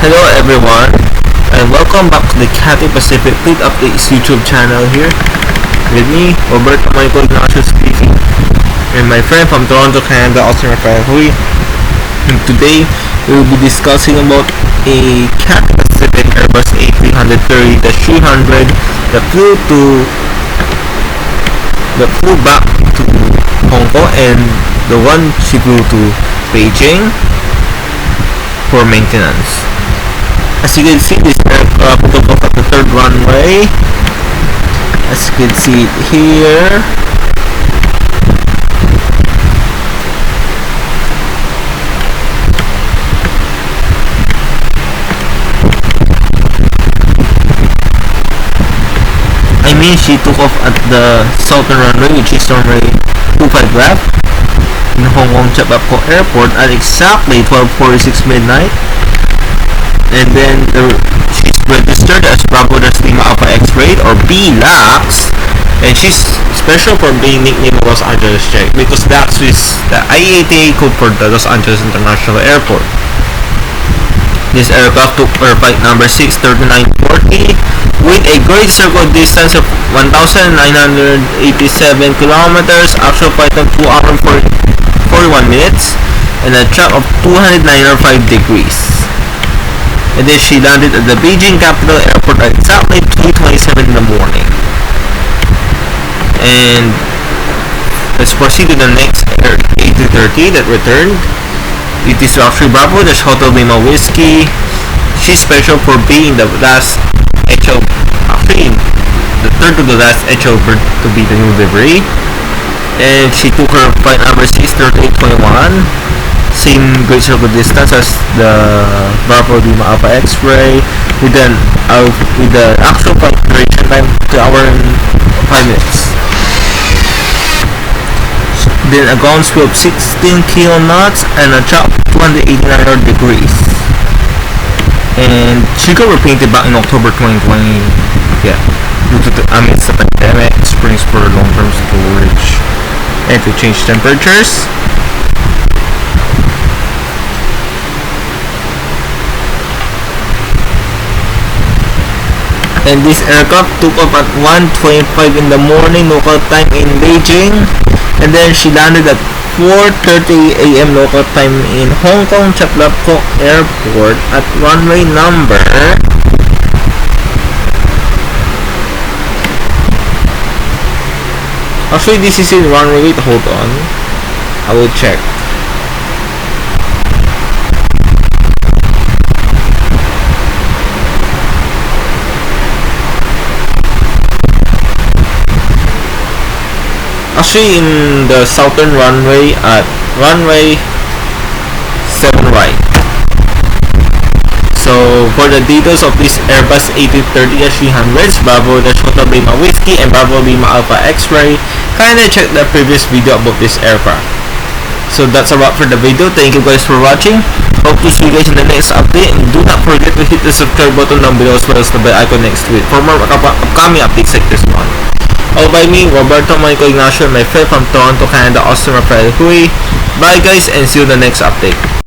Hello everyone, and welcome back to the CATHAY Pacific Updates YouTube channel here. With me, Roberto Michael Ignacio speaking, and my friend from Toronto, Canada, Austin Rafael Hui. And today, we will be discussing about a CATHAY Pacific Airbus A330-300 that flew back to Hong Kong, and the one she flew to Beijing for maintenance. As you can see, this aircraft took off at the third runway. As you can see it here. I mean, she took off at the southern runway, which is runway 25 left in Hong Kong CATHAY Airport at exactly 12:46 midnight. And then she's registered as Bravo Lima Alpha X-Ray or B-LAX, and she's special for being nicknamed Los Angeles Jet because that is the IATA code for the Los Angeles International Airport. This aircraft took her flight number 63940 with a great circle distance of 1,987 kilometers, actual flight of 2 hours and 41 minutes, and a track of 205 degrees. And then she landed at the Beijing capital airport at exactly 3:27 in the morning. And let's proceed to the next A330 that returned. It is actually Bravo Hotel Lima Whiskey. She's special for being the last HL, actually the third to the last HL to be the new livery. And she took her flight number 63821. Same great circle distance as the Bravo Lima Alpha X-Ray with the actual flight duration time 2 hours and 5 minutes. Then a ground speed of 16 knots and a track of 289 degrees. And she got repainted back in October 2020. Yeah, due to the pandemic, springs for long-term storage and to change temperatures. And this aircraft took off at 1:25 in the morning local time in Beijing, and then she landed at 4:30 a.m. local time in Hong Kong CATHAY Airport at runway number actually this is in runway, wait, hold on, I will check. Actually in the southern runway at runway 7 right. So for the details of this Airbus A330-300, Bravo Hotel Lima Whiskey and Bravo Lima Alpha X-Ray, kindly check the previous video about this aircraft. So that's a wrap for the video. Thank you guys for watching. Hope to see you guys in the next update, and do not forget to hit the subscribe button down below as well as the bell icon next to it for more upcoming updates like this one. All by me, Roberto Michael Ignacio, and my friend from Toronto, Canada, Austin Rafael Hui. Bye guys, and see you in the next update.